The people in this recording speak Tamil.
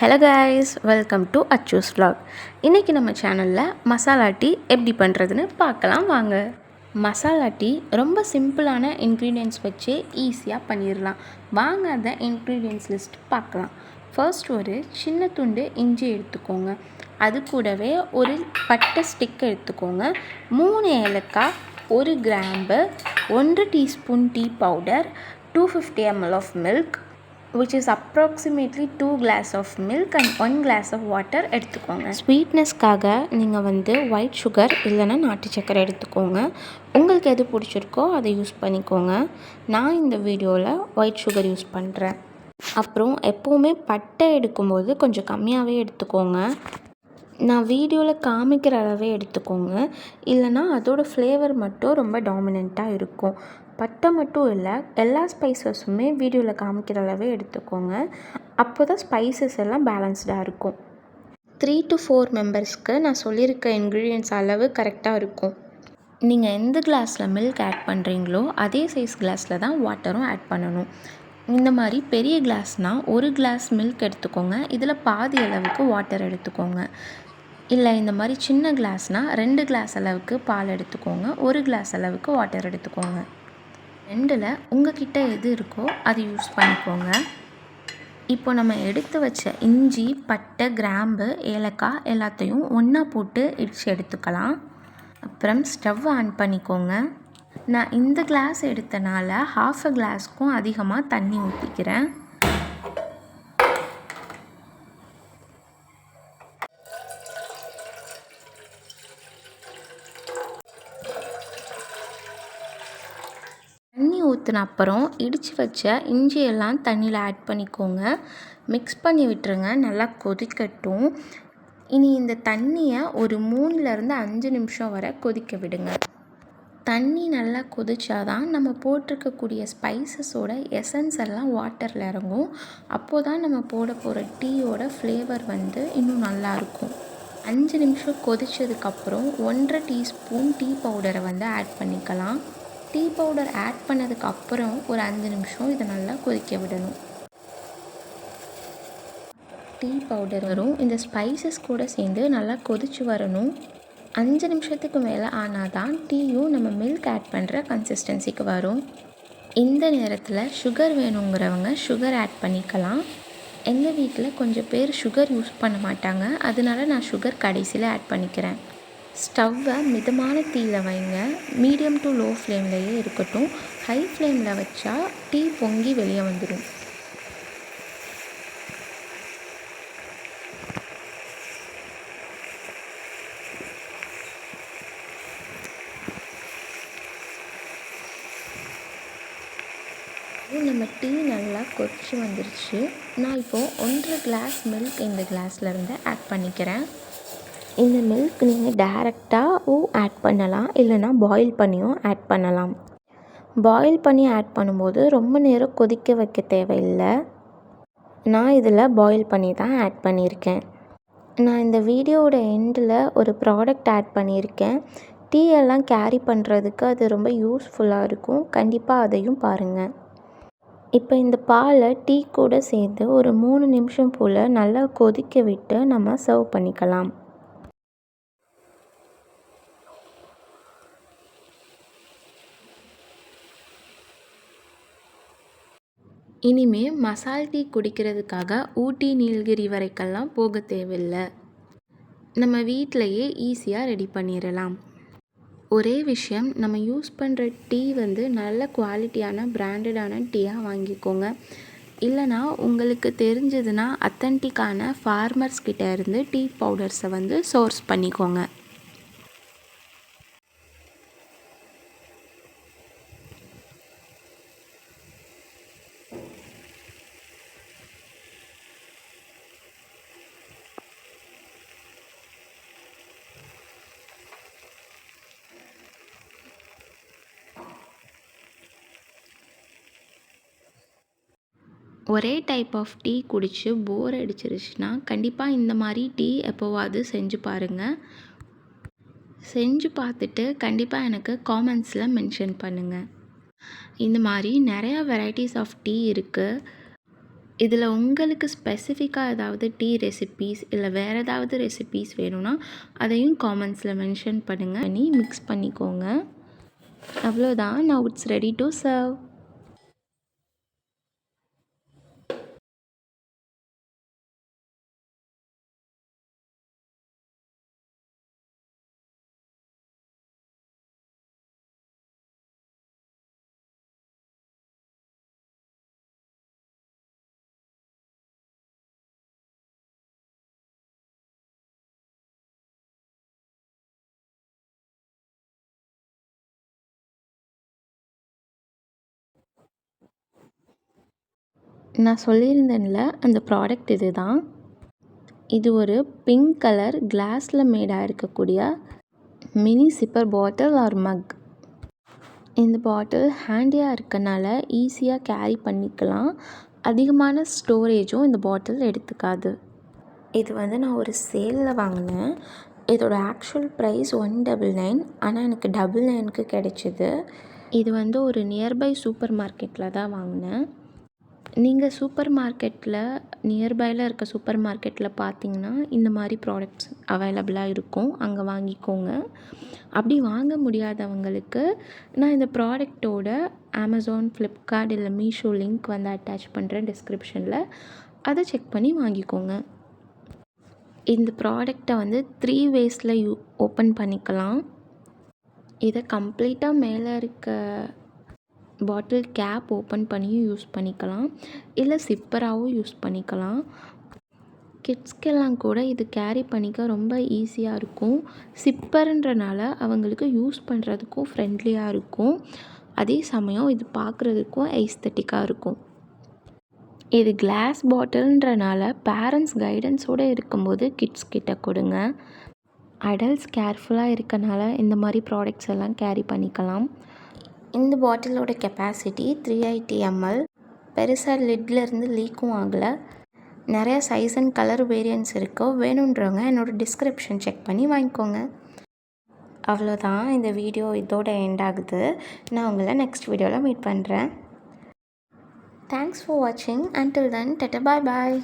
Hello guys, welcome to அச்சூஸ் vlog. இன்றைக்கி நம்ம சேனலில் மசாலா டீ எப்படி பண்ணுறதுன்னு பார்க்கலாம் வாங்க. மசாலா டீ ரொம்ப சிம்பிளான இன்க்ரீடியன்ட்ஸ் வச்சு ஈஸியாக பண்ணிடலாம். வாங்க அந்த இன்க்ரீடியன்ட்ஸ் லிஸ்ட் பார்க்கலாம். ஃபர்ஸ்ட் ஒரு சின்ன துண்டு இஞ்சி எடுத்துக்கோங்க. அது கூடவே ஒரு பட்டை ஸ்டிக் எடுத்துக்கோங்க. 3 ஏலக்காய், 1 கிராம்பு, 1 teaspoon tea powder, 250 ml of milk, which is approximately 2 glass of milk and 1 glass of water எடுத்துக்கோங்க. ஸ்வீட்னஸ்க்காக நீங்கள் ஒயிட் சுகர் இல்லைன்னா நாட்டு சக்கரை எடுத்துக்கோங்க. உங்களுக்கு எது பிடிச்சிருக்கோ அதை யூஸ் பண்ணிக்கோங்க. நான் இந்த வீடியோவில் ஒயிட் சுகர் யூஸ் பண்ணுறேன். அப்புறம் எப்போவுமே பட்டை எடுக்கும்போது கொஞ்சம் கம்மியாகவே எடுத்துக்கோங்க. நான் வீடியோவில் காமிக்கிற அளவே எடுத்துக்கோங்க, இல்லைனா அதோடய ஃப்ளேவர் மட்டும் ரொம்ப டாமினண்ட்டாக இருக்கும். பட்டை மட்டும் இல்லை, எல்லா ஸ்பைசஸுமே வீடியோவில் காமிக்கிற அளவே எடுத்துக்கோங்க. அப்போ தான் ஸ்பைசஸ் எல்லாம் பேலன்ஸ்டாக இருக்கும். 3 to 4 மெம்பர்ஸ்க்கு நான் சொல்லியிருக்க இன்க்ரீடியன்ட்ஸ் அளவு கரெக்டாக இருக்கும். நீங்கள் எந்த கிளாஸில் மில்க் ஆட் பண்ணுறீங்களோ அதே சைஸ் கிளாஸில் தான் வாட்டரும் ஆட் பண்ணணும். இந்த மாதிரி பெரிய கிளாஸ்னால் 1 கிளாஸ் மில்க் எடுத்துக்கோங்க, இதில் பாதி அளவுக்கு வாட்டர் எடுத்துக்கோங்க. இல்லை இந்த மாதிரி சின்ன கிளாஸ்னால் 2 கிளாஸ் அளவுக்கு பால் எடுத்துக்கோங்க, 1 கிளாஸ் அளவுக்கு வாட்டர் எடுத்துக்கோங்க. 2ல் உங்கள்கிட்ட எது இருக்கோ அது யூஸ் பண்ணிக்கோங்க. இப்போ நம்ம எடுத்து வச்ச இஞ்சி, பட்டை, கிராம்பு, ஏலக்காய் எல்லாத்தையும் ஒன்றா போட்டு இடித்து எடுத்துக்கலாம். அப்புறம் ஸ்டவ் ஆன் பண்ணிக்கோங்க. நான் இந்த கிளாஸ் எடுத்தனால 1/2 கிளாஸ்க்கும் அதிகமாக தண்ணி ஊற்றிக்கிறேன். தண்ணி ஊற்றின அப்புறம் இடித்து வச்ச இஞ்சியெல்லாம் தண்ணியில் ஆட் பண்ணிக்கோங்க. மிக்ஸ் பண்ணி விட்டுருங்க, நல்லா கொதிக்கட்டும். இனி இந்த தண்ணியை ஒரு 3லேருந்து 5 நிமிஷம் வரை கொதிக்க விடுங்க. தண்ணி நல்லா கொதிச்சாதான் நம்ம போட்டிருக்கக்கூடிய ஸ்பைசஸோட எசன்ஸ் எல்லாம் வாட்டரில் இறங்கும். அப்போது தான் நம்ம போட போகிற டீயோட ஃப்ளேவர் இன்னும் நல்லாயிருக்கும். 5 நிமிஷம் கொதித்ததுக்கப்புறம் 1/2 டீஸ்பூன் டீ பவுடரை ஆட் பண்ணிக்கலாம். டீ பவுடர் ஆட் பண்ணதுக்கப்புறம் ஒரு 5 நிமிஷம் இதை நல்லா கொதிக்க விடணும். டீ பவுடர் வரும், இந்த ஸ்பைசஸ் கூட சேர்ந்து நல்லா கொதித்து வரணும். 5 நிமிஷத்துக்கு மேலே ஆனால் தான் டீயும் நம்ம மில்க் ஆட் பண்ணுற கன்சிஸ்டன்சிக்கு வரும். இந்த நேரத்தில் சுகர் வேணுங்கிறவங்க சுகர் ஆட் பண்ணிக்கலாம். எங்கள் வீட்டில் கொஞ்சம் பேர் சுகர் யூஸ் பண்ண மாட்டாங்க, அதனால நான் சுகர் கடைசியில் ஆட் பண்ணிக்கிறேன். ஸ்டவ்வை மிதமான தீயில் வைங்க. மீடியம் டு லோ ஃப்ளேம்லேயே இருக்கட்டும். ஹை ஃப்ளேமில் வச்சா டீ பொங்கி வெளியே வந்துடும். நம்ம டீ நல்லா கொதிச்சு வந்துருச்சு. நான் இப்போது 1/2 கிளாஸ் மில்க் இந்த கிளாஸ்லேருந்து ஆட் பண்ணிக்கிறேன். இந்த மில்க் நீங்கள் டைரெக்டாகவும் ஆட் பண்ணலாம், இல்லைனா பாயில் பண்ணியும் ஆட் பண்ணலாம். பாயில் பண்ணி ஆட் பண்ணும்போது ரொம்ப நேரம் கொதிக்க வைக்க தேவையில்லை. நான் இதில் பாயில் பண்ணி தான் ஆட் பண்ணியிருக்கேன். நான் இந்த வீடியோவோட எண்டில் ஒரு ப்ராடக்ட் ஆட் பண்ணியிருக்கேன். டீ எல்லாம் கேரி பண்ணுறதுக்கு அது ரொம்ப யூஸ்ஃபுல்லாக இருக்கும். கண்டிப்பாக அதையும் பாருங்கள். இப்போ இந்த பாலை டீ கூட சேர்த்து ஒரு 3 நிமிஷம் போல் நல்லா கொதிக்க விட்டு நம்ம சர்வ் பண்ணிக்கலாம். இனிமே மசால் டீ குடிக்கிறதுக்காக ஊட்டி, நீலகிரி வரைக்கெல்லாம் போக தேவையில்லை. நம்ம வீட்டிலையே ஈஸியாக ரெடி பண்ணிடலாம். ஒரே விஷயம், நம்ம யூஸ் பண்ணுற டீ நல்ல குவாலிட்டியான பிராண்டடான டீயாக வாங்கிக்கோங்க. இல்லைனா உங்களுக்கு தெரிஞ்சதுன்னா அத்தன்டிக்கான ஃபார்மர்ஸ் கிட்ட இருந்து டீ பவுடர்ஸை சோர்ஸ் பண்ணிக்கோங்க. ஒரே டைப் ஆஃப் டீ குடித்து போர் அடிச்சிருச்சுன்னா கண்டிப்பாக இந்த மாதிரி டீ எப்போவாவது செஞ்சு பாருங்கள். செஞ்சு பார்த்துட்டு கண்டிப்பாக எனக்கு காமெண்ட்ஸில் மென்ஷன் பண்ணுங்கள். இந்த மாதிரி நிறையா வெரைட்டிஸ் ஆஃப் டீ இருக்குது. இதில் உங்களுக்கு ஸ்பெசிஃபிக்காக ஏதாவது டீ ரெசிபீஸ் இல்லை வேறு ஏதாவது ரெசிபீஸ் வேணும்னா அதையும் காமெண்ட்ஸில் மென்ஷன் பண்ணுங்கள். மிக்ஸ் பண்ணிக்கோங்க. அவ்வளோதான். Now it's ready to serve. நான் சொல்லியிருந்தேன்ல, அந்த ப்ராடக்ட் இது தான். இது ஒரு பிங்க் கலர் கிளாஸில் மேடாக இருக்கக்கூடிய மினி சிப்பர் பாட்டில் ஆர் மக். இந்த பாட்டில் ஹேண்டியாக இருக்கனால ஈஸியாக கேரி பண்ணிக்கலாம். அதிகமான ஸ்டோரேஜும் இந்த பாட்டில் எடுத்துக்காது. இது வந்து நான் ஒரு சேலில் வாங்கினேன். இதோட ஆக்சுவல் ப்ரைஸ் 199. ஆனால் எனக்கு 99க்கு கிடைச்சிது. இது வந்து ஒரு நியர்பை சூப்பர் மார்க்கெட்டில் தான் வாங்கினேன். நீங்கள் சூப்பர் மார்க்கெட்டில் நியர்பையில் இருக்க சூப்பர் மார்க்கெட்டில் பார்த்தீங்கன்னா இந்த மாதிரி ப்ராடக்ட்ஸ் அவைலபிளாக இருக்கும். அங்கே வாங்கிக்கோங்க. அப்படி வாங்க முடியாதவங்களுக்கு நான் இந்த ப்ராடக்டோட அமேசான், ஃப்ளிப்கார்ட் இல்லை மீஷோ லிங்க் வந்து அட்டாச் பண்ணுறேன் டிஸ்கிரிப்ஷனில். அதை செக் பண்ணி வாங்கிக்கோங்க. இந்த ப்ராடக்டை வந்து 3 வேஸில் ஓப்பன் பண்ணிக்கலாம். இதை கம்ப்ளீட்டாக மேலே இருக்க பாட்டில் கேப் ஓப்பன் பண்ணியும் யூஸ் பண்ணிக்கலாம், இல்லை சிப்பராகவும் யூஸ் பண்ணிக்கலாம். கிட்ஸ்க்கெல்லாம் கூட இது கேரி பண்ணிக்க ரொம்ப ஈஸியாக இருக்கும். சிப்பருன்றனால அவங்களுக்கு யூஸ் பண்ணுறதுக்கும் ஃப்ரெண்ட்லியாக இருக்கும். அதே சமயம் இது பார்க்குறதுக்கும் எஸ்தட்டிக்காக இருக்கும். இது கிளாஸ் பாட்டில்ன்றனால பேரண்ட்ஸ் கைடன்ஸோடு இருக்கும்போது கிட்ஸ் கிட்ட கொடுங்க. அடல்ட்ஸ் கேர்ஃபுல்லாக இருக்கனால இந்த மாதிரி ப்ராடக்ட்ஸ் எல்லாம் கேரி பண்ணிக்கலாம். இந்த பாட்டிலோட கெப்பாசிட்டி 380 ml. பெருசாக லிட்லேருந்து லீக்கும் ஆகலை. நிறையா சைஸ் அண்ட் கலர் வேரியன்ட்ஸ் இருக்குது. வேணுன்றவங்க என்னோடய டிஸ்கிரிப்ஷன் செக் பண்ணி வாங்கிக்கோங்க. அவ்வளோதான். இந்த வீடியோ இதோட எண்ட் ஆகுது. நான் உங்களை நெக்ஸ்ட் வீடியோவில் மீட் பண்ணுறேன். தேங்க்ஸ் ஃபார் வாட்சிங். அன்டில் தென், டாடா, பாய் பாய்.